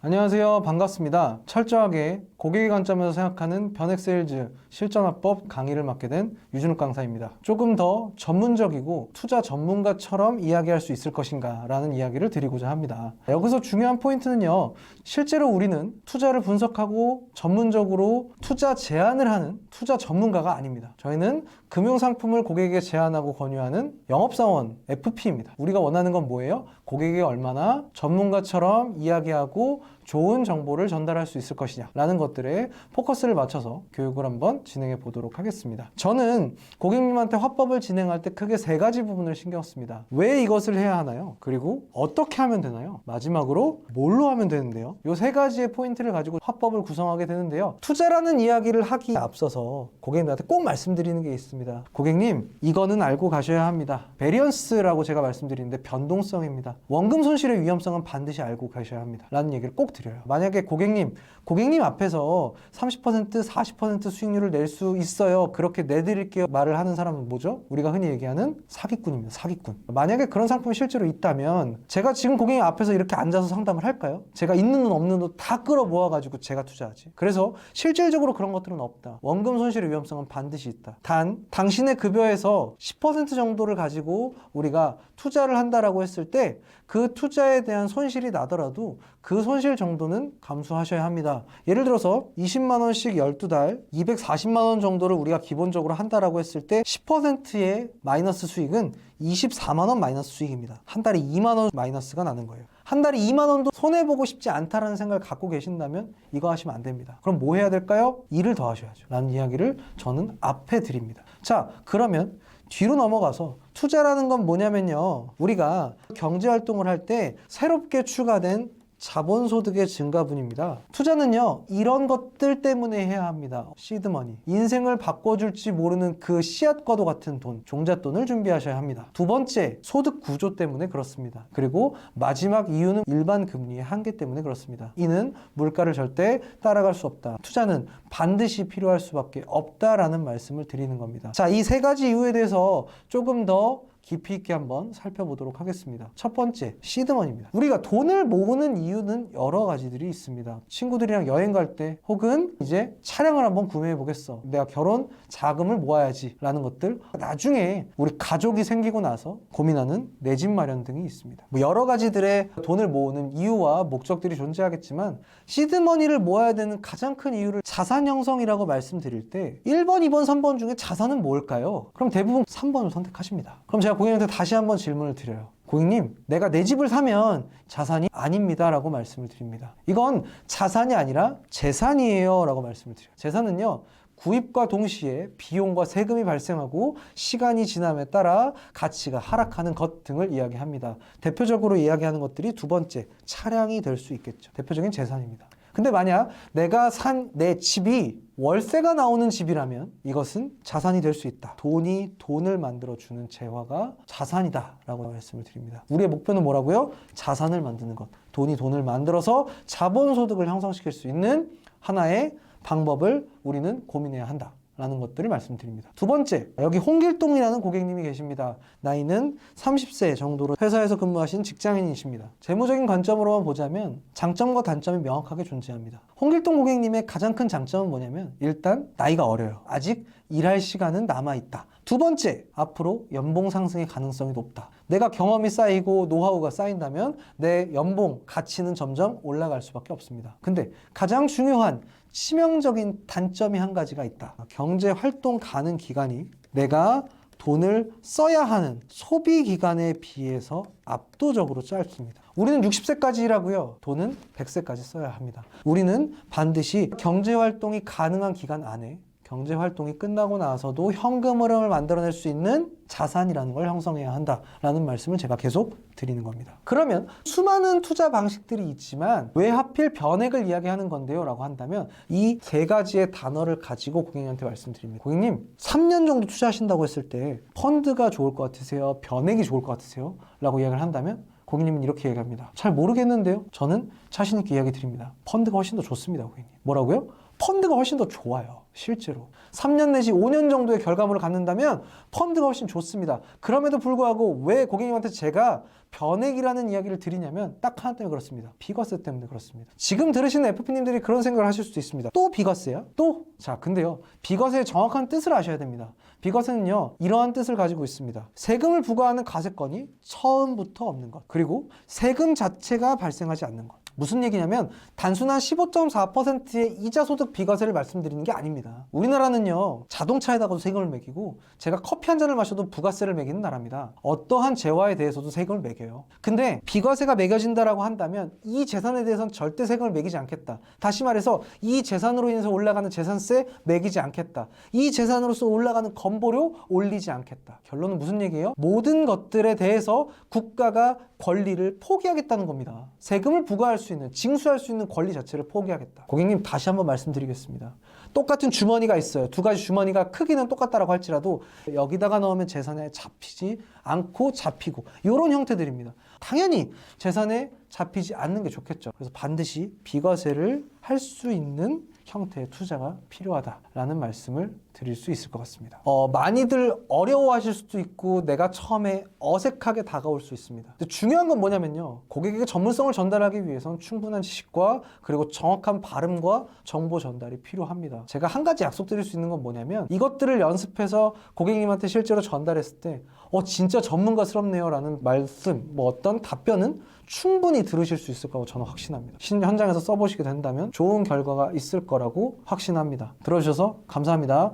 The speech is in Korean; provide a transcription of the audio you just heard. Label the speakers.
Speaker 1: 안녕하세요. 반갑습니다. 철저하게 고객의 관점에서 생각하는 변액세일즈 실전화법 강의를 맡게 된 유준욱 강사입니다. 조금 더 전문적이고 투자 전문가처럼 이야기할 수 있을 것인가 라는 이야기를 드리고자 합니다. 여기서 중요한 포인트는요, 실제로 우리는 투자를 분석하고 전문적으로 투자 제안을 하는 투자 전문가가 아닙니다. 저희는 금융상품을 고객에게 제안하고 권유하는 영업사원 FP입니다. 우리가 원하는 건 뭐예요? 고객에게 얼마나 전문가처럼 이야기하고 좋은 정보를 전달할 수 있을 것이냐 라는 것들에 포커스를 맞춰서 교육을 한번 진행해 보도록 하겠습니다. 저는 고객님한테 화법을 진행할 때 크게 세 가지 부분을 신경 씁니다. 왜 이것을 해야 하나요? 그리고 어떻게 하면 되나요? 마지막으로 뭘로 하면 되는데요? 이 세 가지의 포인트를 가지고 화법을 구성하게 되는데요. 투자라는 이야기를 하기에 앞서서 고객님한테 꼭 말씀드리는 게 있습니다. 고객님, 이거는 알고 가셔야 합니다. 베리언스라고 제가 말씀드리는데 변동성입니다. 원금 손실의 위험성은 반드시 알고 가셔야 합니다. 라는 얘기를 꼭 드려요. 만약에 고객님 앞에서 30%, 40% 수익률을 낼 수 있어요. 그렇게 내드릴게요. 말을 하는 사람은 뭐죠? 우리가 흔히 얘기하는 사기꾼입니다. 사기꾼. 만약에 그런 상품이 실제로 있다면 제가 지금 고객님 앞에서 이렇게 앉아서 상담을 할까요? 제가 있는 돈 없는 돈 다 끌어 모아가지고 제가 투자하지. 그래서 실질적으로 그런 것들은 없다. 원금 손실의 위험성은 반드시 있다. 단 당신의 급여에서 10% 정도를 가지고 우리가 투자를 한다라고 했을 때 그 투자에 대한 손실이 나더라도 그 손실 정도는 감수하셔야 합니다. 예를 들어서 20만 원씩 12달 240만 원 정도를 우리가 기본적으로 한다라고 했을 때 10%의 마이너스 수익은 24만 원 마이너스 수익입니다. 한 달에 2만 원 마이너스가 나는 거예요. 한 달에 2만 원도 손해보고 싶지 않다라는 생각을 갖고 계신다면 이거 하시면 안 됩니다. 그럼 뭐 해야 될까요? 일을 더 하셔야죠. 라는 이야기를 저는 앞에 드립니다. 자, 그러면 뒤로 넘어가서 투자라는 건 뭐냐면요. 우리가 경제활동을 할 때 새롭게 추가된 자본소득의 증가분입니다. 투자는요, 이런 것들 때문에 해야 합니다. 시드머니. 인생을 바꿔줄지 모르는 그 씨앗과도 같은 돈, 종잣돈을 준비하셔야 합니다. 두 번째, 소득 구조 때문에 그렇습니다. 그리고 마지막 이유는 일반 금리의 한계 때문에 그렇습니다. 이는 물가를 절대 따라갈 수 없다. 투자는 반드시 필요할 수밖에 없다라는 말씀을 드리는 겁니다. 자, 이 세 가지 이유에 대해서 조금 더 깊이 있게 한번 살펴보도록 하겠습니다. 첫 번째, 시드머니입니다. 우리가 돈을 모으는 이유는 여러 가지들이 있습니다. 친구들이랑 여행 갈 때, 혹은 이제 차량을 한번 구매해 보겠어. 내가 결혼 자금을 모아야지 라는 것들, 나중에 우리 가족이 생기고 나서 고민하는 내 집 마련 등이 있습니다. 여러 가지들의 돈을 모으는 이유와 목적들이 존재하겠지만 시드머니를 모아야 되는 가장 큰 이유를 자산 형성이라고 말씀드릴 때 1번, 2번, 3번 중에 자산은 뭘까요? 그럼 대부분 3번을 선택하십니다. 그럼 제가 고객님한테 다시 한번 질문을 드려요. 고객님, 내가 내 집을 사면 자산이 아닙니다 라고 말씀을 드립니다. 이건 자산이 아니라 재산이에요 라고 말씀을 드려요. 재산은요, 구입과 동시에 비용과 세금이 발생하고 시간이 지남에 따라 가치가 하락하는 것 등을 이야기합니다. 대표적으로 이야기하는 것들이 두 번째, 차량이 될 수 있겠죠. 대표적인 재산입니다. 근데 만약 내가 산 내 집이 월세가 나오는 집이라면 이것은 자산이 될 수 있다. 돈이 돈을 만들어주는 재화가 자산이다 라고 말씀을 드립니다. 우리의 목표는 뭐라고요? 자산을 만드는 것. 돈이 돈을 만들어서 자본소득을 형성시킬 수 있는 하나의 방법을 우리는 고민해야 한다 라는 것들을 말씀드립니다. 두 번째, 여기 홍길동이라는 고객님이 계십니다. 나이는 30세 정도로 회사에서 근무하신 직장인이십니다. 재무적인 관점으로만 보자면 장점과 단점이 명확하게 존재합니다. 홍길동 고객님의 가장 큰 장점은 뭐냐면 일단 나이가 어려요. 아직 일할 시간은 남아있다. 두 번째, 앞으로 연봉 상승의 가능성이 높다. 내가 경험이 쌓이고 노하우가 쌓인다면 내 연봉 가치는 점점 올라갈 수밖에 없습니다. 근데 가장 중요한 치명적인 단점이 한 가지가 있다. 경제 활동 가능 기간이 내가 돈을 써야 하는 소비 기간에 비해서 압도적으로 짧습니다. 우리는 60세까지 일하고요. 돈은 100세까지 써야 합니다. 우리는 반드시 경제 활동이 가능한 기간 안에 경제 활동이 끝나고 나서도 현금 흐름을 만들어낼 수 있는 자산이라는 걸 형성해야 한다라는 말씀을 제가 계속 드리는 겁니다. 그러면 수많은 투자 방식들이 있지만 왜 하필 변액을 이야기하는 건데요? 라고 한다면 이 세 가지의 단어를 가지고 고객님한테 말씀드립니다. 고객님, 3년 정도 투자하신다고 했을 때 펀드가 좋을 것 같으세요? 변액이 좋을 것 같으세요? 라고 이야기를 한다면 고객님은 이렇게 얘기합니다. 잘 모르겠는데요? 저는 자신 있게 이야기 드립니다. 펀드가 훨씬 더 좋습니다, 고객님. 뭐라고요? 펀드가 훨씬 더 좋아요. 실제로 3년 내지 5년 정도의 결과물을 갖는다면 펀드가 훨씬 좋습니다. 그럼에도 불구하고 왜 고객님한테 제가 변액이라는 이야기를 드리냐면 딱 하나 때문에 그렇습니다. 비과세 때문에 그렇습니다. 지금 들으시는 FP님들이 그런 생각을 하실 수도 있습니다. 또 비과세야? 또? 자, 근데요, 비과세의 정확한 뜻을 아셔야 됩니다. 비과세는요, 이러한 뜻을 가지고 있습니다. 세금을 부과하는 과세건이 처음부터 없는 것, 그리고 세금 자체가 발생하지 않는 것. 무슨 얘기냐면 단순한 15.4%의 이자 소득 비과세를 말씀드리는 게 아닙니다. 우리나라는요, 자동차에다가도 세금을 매기고 제가 커피 한 잔을 마셔도 부가세를 매기는 나라입니다. 어떠한 재화에 대해서도 세금을 매겨요. 근데 비과세가 매겨진다라고 한다면 이 재산에 대해서는 절대 세금을 매기지 않겠다. 다시 말해서 이 재산으로 인해서 올라가는 재산세 매기지 않겠다. 이 재산으로서 올라가는 건보료 올리지 않겠다. 결론은 무슨 얘기예요? 모든 것들에 대해서 국가가 권리를 포기하겠다는 겁니다. 세금을 부과할 수 있는, 징수할 수 있는 권리 자체를 포기하겠다. 고객님, 다시 한번 말씀드리겠습니다. 똑같은 주머니가 있어요. 두 가지 주머니가 크기는 똑같다라고 할지라도 여기다가 넣으면 재산에 잡히지 않고 잡히고, 이런 형태들입니다. 당연히 재산에 잡히지 않는 게 좋겠죠. 그래서 반드시 비과세를 할 수 있는 형태의 투자가 필요하다라는 말씀을 드릴 수 있을 것 같습니다. 많이들 어려워하실 수도 있고 내가 처음에 어색하게 다가올 수 있습니다. 근데 중요한 건 뭐냐면요, 고객에게 전문성을 전달하기 위해서는 충분한 지식과 그리고 정확한 발음과 정보 전달이 필요합니다. 제가 한 가지 약속드릴 수 있는 건 뭐냐면, 이것들을 연습해서 고객님한테 실제로 전달했을 때 진짜 전문가스럽네요 라는 말씀, 어떤 답변은 충분히 들으실 수 있을 거라고 저는 확신합니다. 현장에서 써보시게 된다면 좋은 결과가 있을 거라고 확신합니다. 들어주셔서 감사합니다.